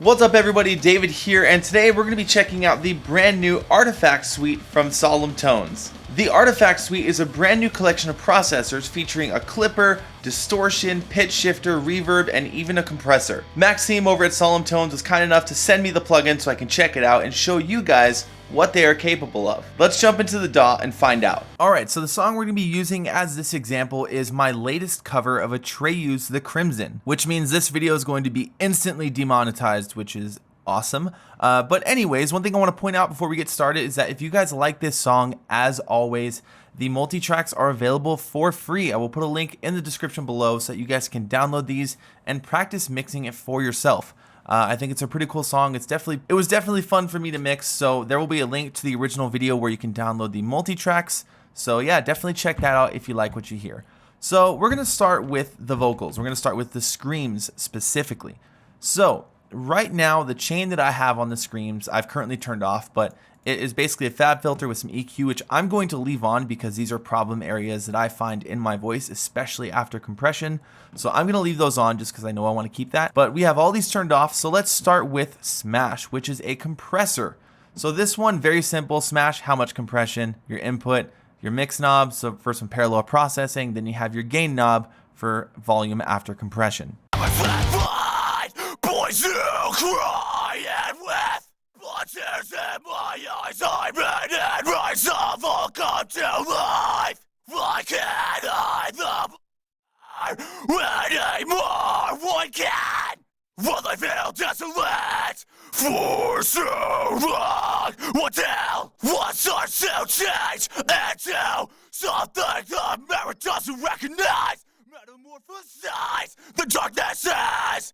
What's up everybody, David here, and today we're going to be checking out the brand new Artifact Suite from Solemn Tones. The Artifact Suite is a brand new collection of processors featuring a clipper, distortion, pitch shifter, reverb, and even a compressor. Maxime over at Solemn Tones was kind enough to send me the plugin so I can check it out and show you guys what they are capable of. Let's jump into the DAW and find out. Alright, so the song we're going to be using as this example is my latest cover of Atreyu's The Crimson, which means this video is going to be instantly demonetized, which is awesome. But anyways, one thing I want to point out before we get started is that if you guys like this song, as always, the multi-tracks are available for free. I will put a link in the description below so that you guys can download these and practice mixing it for yourself. I think it's a pretty cool song. It was definitely fun for me to mix, so there will be a link to the original video where you can download the multi-tracks. So yeah, definitely check that out if you like what you hear. So we're going to start with the vocals. We're going to start with the screams specifically. So right now, the chain that I have on the screams, I've currently turned off, but it is basically a fab filter with some EQ, which I'm going to leave on because these are problem areas that I find in my voice, especially after compression. So I'm going to leave those on just because I know I want to keep that. But we have all these turned off, so let's start with Smash, which is a compressor. So this one, very simple. Smash, how much compression, your input, your mix knob, so for some parallel processing, then you have your gain knob for volume after compression. Boys who cry and with tears in my eyes, I read and rise of all come to life. Why can't I anymore? One can. Will I feel desolate for so long? What the hell? What starts to change into something the mirror doesn't recognize? Metamorphosize the darkness has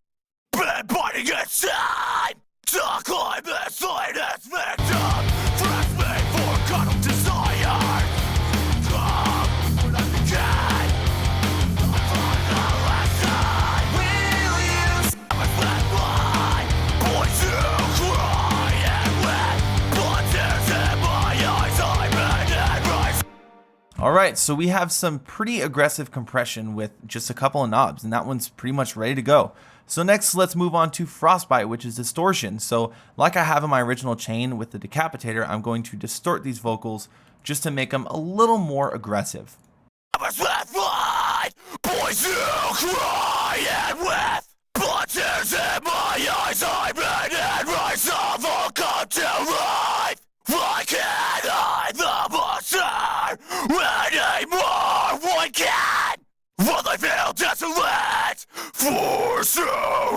been biting inside. To climb this latest victim, fresh me for carnal desire. Come when I begin, for the last time. Will you see my flat line? Boys who cry and with blood tears in my eyes, I ran and rise. Alright, so we have some pretty aggressive compression with just a couple of knobs, and that one's pretty much ready to go. So next, let's move on to Frostbite, which is distortion. So like I have in my original chain with the decapitator, I'm going to distort these vocals just to make them a little more aggressive. Boys who cry and with blood tears in my eyes, I ran and rise of all come to life. Why can't I the monster anymore? One can. Will I feel desolate for so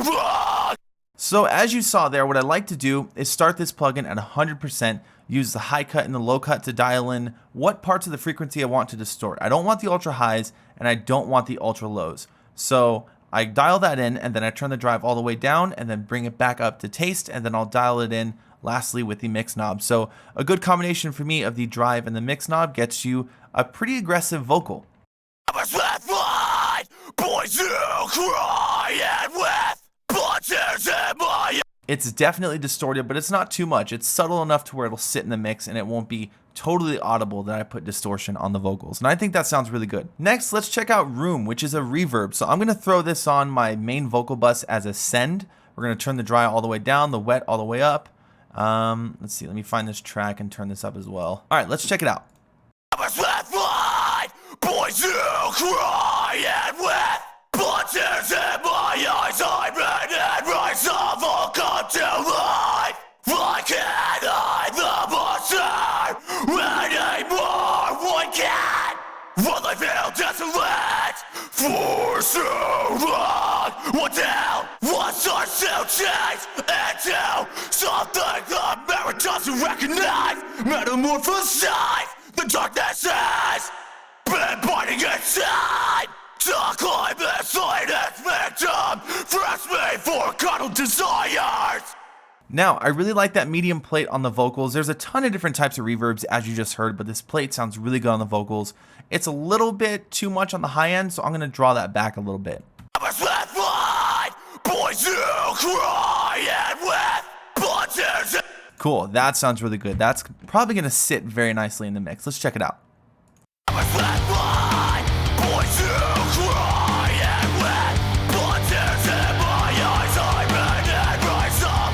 long? So as you saw there, what I like to do is start this plugin at 100%, use the high cut and the low cut to dial in what parts of the frequency I want to distort. I don't want the ultra highs and I don't want the ultra lows. So I dial that in and then I turn the drive all the way down and then bring it back up to taste, and then I'll dial it in lastly with the mix knob. So a good combination for me of the drive and the mix knob gets you a pretty aggressive vocal. Boys who cry and with blood tears in my. It's definitely distorted, but it's not too much. It's subtle enough to where it'll sit in the mix and it won't be totally audible that I put distortion on the vocals. And I think that sounds really good. Next, let's check out Room, which is a reverb. So I'm going to throw this on my main vocal bus as a send. We're going to turn the dry all the way down, the wet all the way up. Let's see, let me find this track and turn this up as well. All right, let's check it out. Boys who cry and with blood tears in my eyes, I ran and rise of all come to life. Why can't I the monster anymore? One can. Will I feel desolate for so long? What the hell? What starts to change into something the mirror doesn't recognize? Metamorphosize the darkness has been biting inside. To climb this latest victim, fresh me for carnal desires. Now, I really like that medium plate on the vocals. There's a ton of different types of reverbs, as you just heard, but this plate sounds really good on the vocals. It's a little bit too much on the high end, so I'm going to draw that back a little bit. Boys who cry and with blood tears. Cool, that sounds really good. That's probably going to sit very nicely in the mix. Let's check it out. Boys who cry and with blood tears in my eyes, I ran and rise up.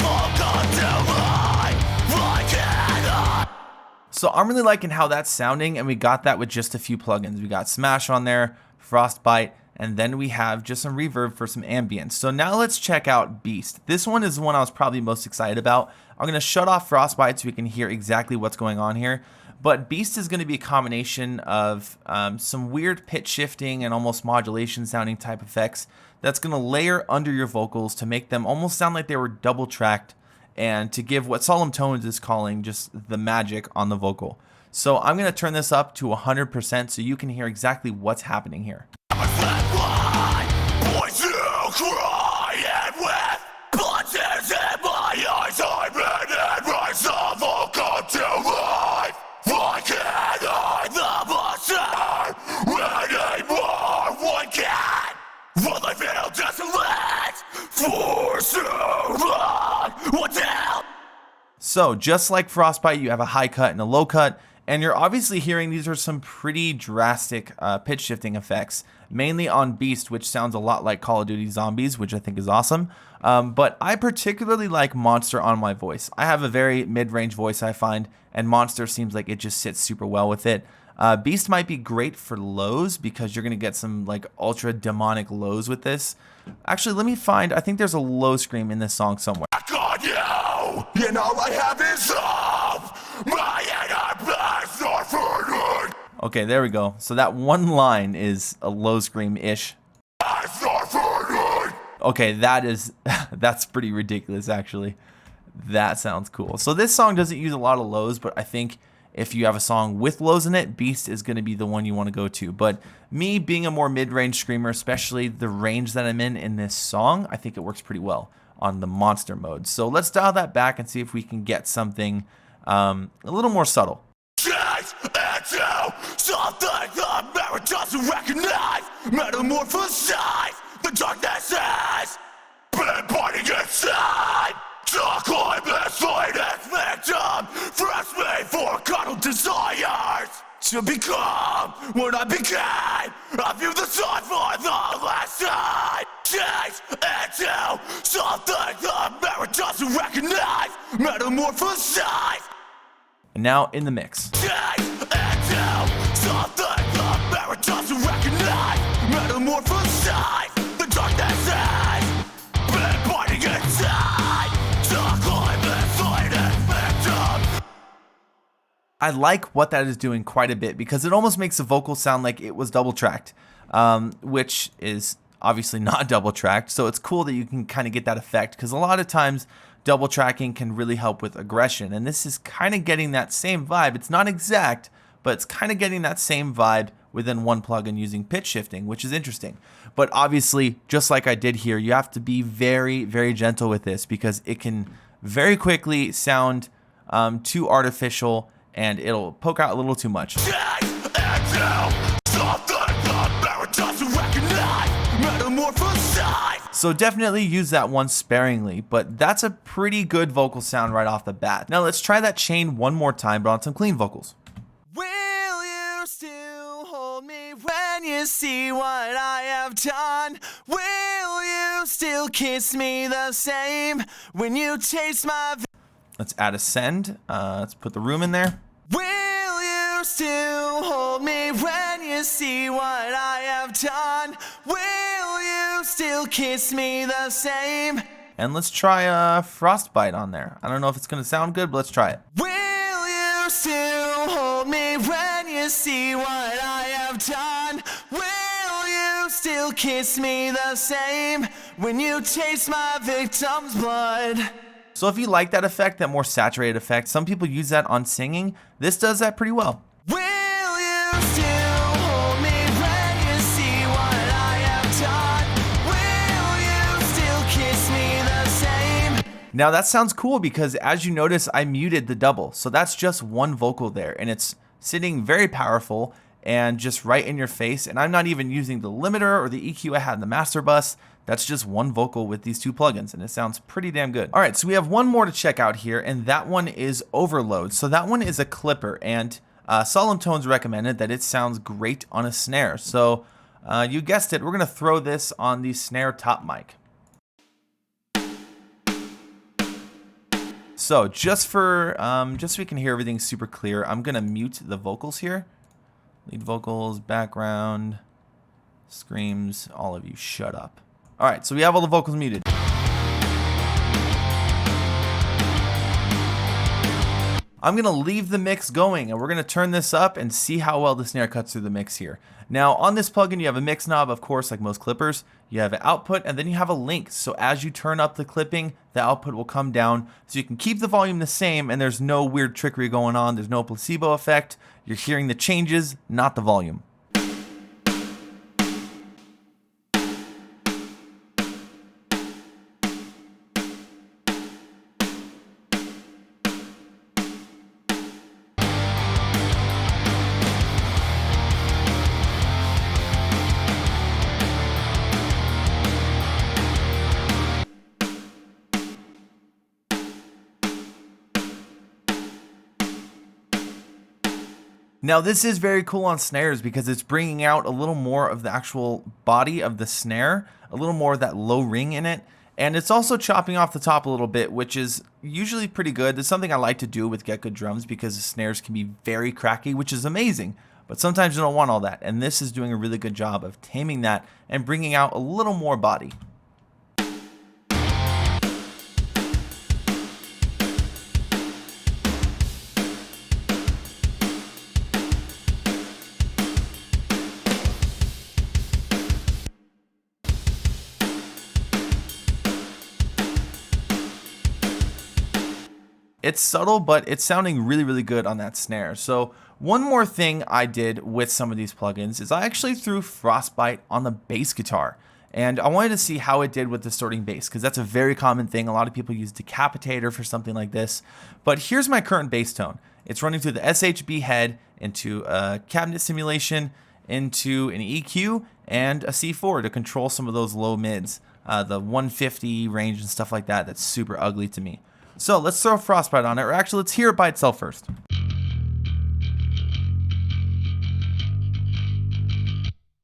So I'm really liking how that's sounding, and we got that with just a few plugins. We got Smash on there, Frostbite, and then we have just some reverb for some ambience. So now let's check out Beast. This one is the one I was probably most excited about. I'm gonna shut off Frostbite so we can hear exactly what's going on here. But Beast is gonna be a combination of some weird pitch shifting and almost modulation sounding type effects that's gonna layer under your vocals to make them almost sound like they were double tracked, and to give what Solemn Tones is calling just the magic on the vocal. So I'm gonna turn this up to 100% so you can hear exactly what's happening here. So just like Frostbite, you have a high cut and a low cut, and you're obviously hearing these are some pretty drastic pitch shifting effects, mainly on Beast, which sounds a lot like Call of Duty Zombies, which I think is awesome. But I particularly like Monster on my voice. I have a very mid-range voice, I find, and Monster seems like it just sits super well with it. Beast might be great for lows because you're going to get some like ultra demonic lows with this. Actually, let me find, I think there's a low scream in this song somewhere. God, you know I have is up. My enemies are burning. Okay, there we go. So that one line is a low scream-ish. Okay, that's pretty ridiculous, actually. That sounds cool. So this song doesn't use a lot of lows, but I think if you have a song with lows in it, Beast is going to be the one you want to go to. But me being a more mid-range screamer, especially the range that I'm in this song, I think it works pretty well on the monster mode. So let's dial that back and see if we can get something a little more subtle. Something the mirror doesn't recognize. Metamorphosize. The darkness has been biting inside. Dark this latest victim. Fresh me for carnal desires. To become what I became. I view the sun for the last time. Change into something the mirror doesn't recognize. Metamorphosize. And now in the mix. I like what that is doing quite a bit because it almost makes the vocal sound like it was double tracked, which is obviously not double tracked. So it's cool that you can kind of get that effect because a lot of times double tracking can really help with aggression. And this is kind of getting that same vibe. It's not exact, but it's kind of getting that same vibe within one plugin using pitch shifting, which is interesting. But obviously, just like I did here, you have to be very, very gentle with this because it can very quickly sound too artificial and it'll poke out a little too much. So definitely use that one sparingly, but that's a pretty good vocal sound right off the bat. Now let's try that chain one more time, but on some clean vocals. Will you still hold me when you see what I have done? Will you still kiss me the same when you taste my... Let's add a send. Let's put the room in there. Will you still hold me when you see what I have done? Will you still kiss me the same? And let's try Frostbite on there. I don't know if it's going to sound good, but let's try it. Will you still hold me when you see what I have done? Will you still kiss me the same when you taste my victim's blood? So if you like that effect, that more saturated effect, some people use that on singing. This does that pretty well. Will you still hold me when you see what I have done? Will you still kiss me the same? Now that sounds cool because as you notice, I muted the double. So that's just one vocal there and it's sitting very powerful and just right in your face. And I'm not even using the limiter or the EQ I had in the master bus. That's just one vocal with these two plugins and it sounds pretty damn good. All right, so we have one more to check out here and that one is Overload. So that one is a clipper and Solemn Tones recommended that it sounds great on a snare. So you guessed it, we're gonna throw this on the snare top mic. So just so we can hear everything super clear, I'm gonna mute the vocals here. Lead vocals, background, screams, all of you shut up. All right, so we have all the vocals muted. I'm gonna leave the mix going and we're gonna turn this up and see how well the snare cuts through the mix here. Now on this plugin you have a mix knob, of course, like most clippers. You have an output and then you have a link. So as you turn up the clipping, the output will come down so you can keep the volume the same and there's no weird trickery going on. There's no placebo effect. You're hearing the changes, not the volume. Now this is very cool on snares because it's bringing out a little more of the actual body of the snare, a little more of that low ring in it, and it's also chopping off the top a little bit, which is usually pretty good. It's something I like to do with Get Good drums because the snares can be very cracky, which is amazing, but sometimes you don't want all that, and this is doing a really good job of taming that and bringing out a little more body. It's subtle, but it's sounding really, really good on that snare. So one more thing I did with some of these plugins is I actually threw Frostbite on the bass guitar. And I wanted to see how it did with distorting bass, because that's a very common thing. A lot of people use Decapitator for something like this. But here's my current bass tone. It's running through the SHB head into a cabinet simulation, into an EQ, and a C4 to control some of those low mids. The 150 range and stuff like that, that's super ugly to me. So let's throw Frostbite on it, or actually let's hear it by itself first.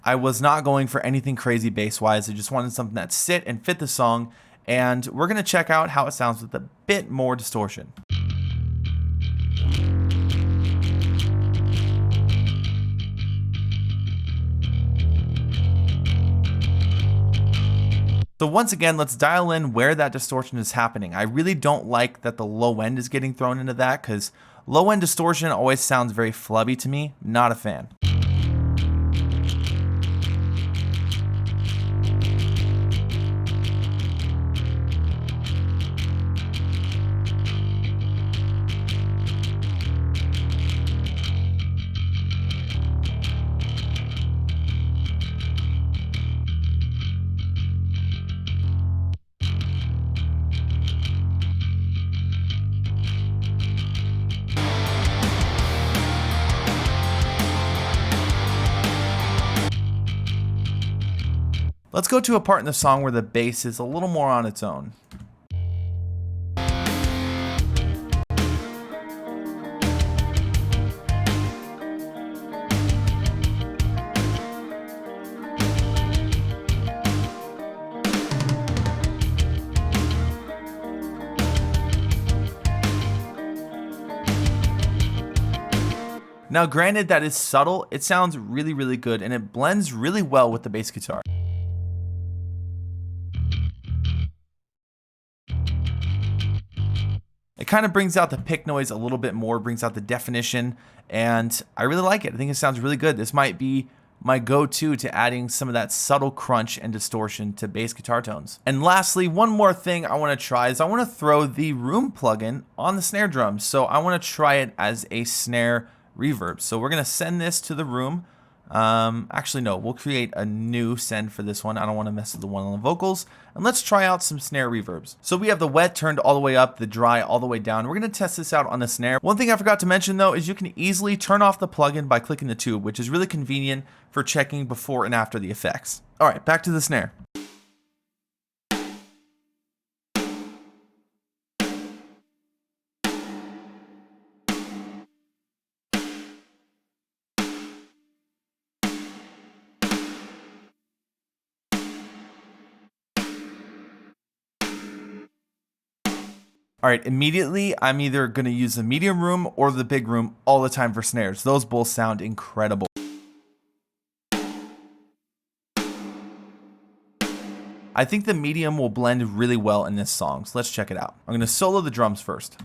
I was not going for anything crazy bass-wise, I just wanted something that sit and fit the song, and we're going to check out how it sounds with a bit more distortion. So once again, let's dial in where that distortion is happening. I really don't like that the low end is getting thrown into that because low end distortion always sounds very flubby to me. Not a fan. Let's go to a part in the song where the bass is a little more on its own. Now granted that is subtle, it sounds really, really good and it blends really well with the bass guitar. It kind of brings out the pick noise a little bit more, brings out the definition, and I really like it. I think it sounds really good. This might be my go-to to adding some of that subtle crunch and distortion to bass guitar tones. And lastly, one more thing I want to try is I want to throw the Room plugin on the snare drum. So I want to try it as a snare reverb. So we're going to send this to the Room. Actually, no, we'll create a new send for this one. I don't want to mess with the one on the vocals. And let's try out some snare reverbs. So we have the wet turned all the way up, the dry all the way down. We're going to test this out on the snare. One thing I forgot to mention though is you can easily turn off the plugin by clicking the tube, which is really convenient for checking before and after the effects. All right, back to the snare. All right, immediately, I'm either going to use the medium room or the big room all the time for snares. Those both sound incredible. I think the medium will blend really well in this song, so let's check it out. I'm going to solo the drums first.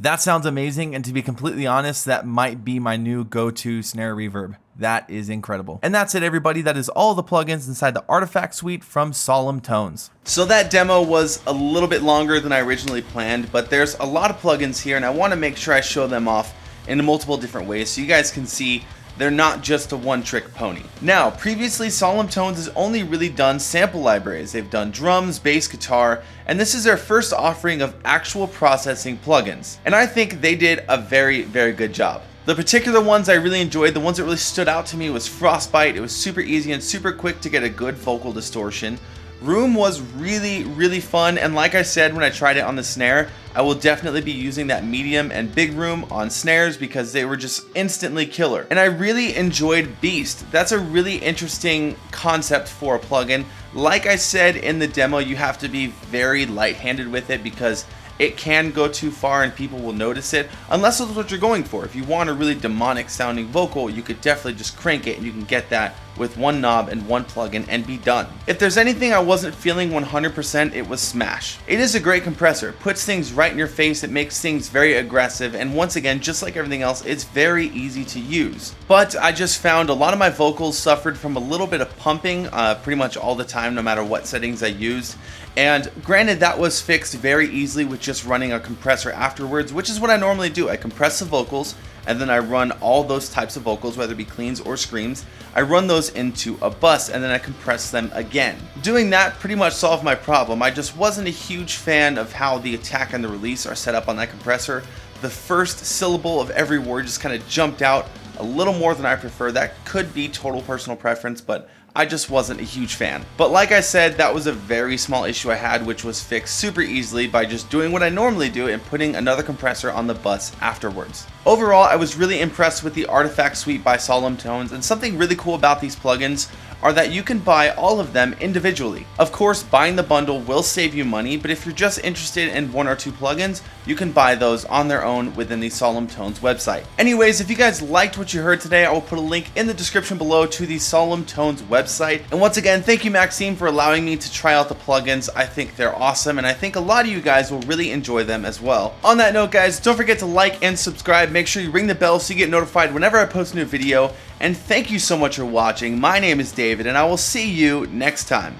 That sounds amazing, and to be completely honest, that might be my new go-to snare reverb. That is incredible. And that's it, everybody. That is all the plugins inside the Artifact Suite from Solemn Tones. So that demo was a little bit longer than I originally planned, but there's a lot of plugins here, and I want to make sure I show them off in multiple different ways so you guys can see they're not just a one-trick pony. Now, previously, Solemn Tones has only really done sample libraries. They've done drums, bass, guitar, and this is their first offering of actual processing plugins. And I think they did a very, very good job. The particular ones I really enjoyed, the ones that really stood out to me was Frostbite. It was super easy and super quick to get a good vocal distortion. Room was really, really fun, and like I said when I tried it on the snare, I will definitely be using that medium and big room on snares because they were just instantly killer. And I really enjoyed Beast. That's a really interesting concept for a plugin. Like I said in the demo, you have to be very light-handed with it because it can go too far and people will notice it, unless that's what you're going for. If you want a really demonic sounding vocal, you could definitely just crank it and you can get that with one knob and one plugin and be done. If there's anything I wasn't feeling 100%, it was Smash. It is a great compressor. It puts things right in your face, it makes things very aggressive, and once again, just like everything else, it's very easy to use. But I just found a lot of my vocals suffered from a little bit of pumping pretty much all the time, no matter what settings I used. And granted, that was fixed very easily with just running a compressor afterwards, which is what I normally do. I compress the vocals, and then I run all those types of vocals, whether it be cleans or screams. I run those into a bus, and then I compress them again. Doing that pretty much solved my problem. I just wasn't a huge fan of how the attack and the release are set up on that compressor. The first syllable of every word just kind of jumped out a little more than I prefer. That could be total personal preference, but I just wasn't a huge fan. But like I said, that was a very small issue I had, which was fixed super easily by just doing what I normally do and putting another compressor on the bus afterwards. Overall, I was really impressed with the Artifact Suite by Solemn Tones, and something really cool about these plugins are that you can buy all of them individually. Of course, buying the bundle will save you money, but if you're just interested in one or two plugins, you can buy those on their own within the Solemn Tones website. Anyways, if you guys liked what you heard today, I will put a link in the description below to the Solemn Tones website. And once again, thank you, Maxime, for allowing me to try out the plugins. I think they're awesome, and I think a lot of you guys will really enjoy them as well. On that note, guys, don't forget to like and subscribe. Make sure you ring the bell so you get notified whenever I post a new video. And thank you so much for watching. My name is David, and I will see you next time.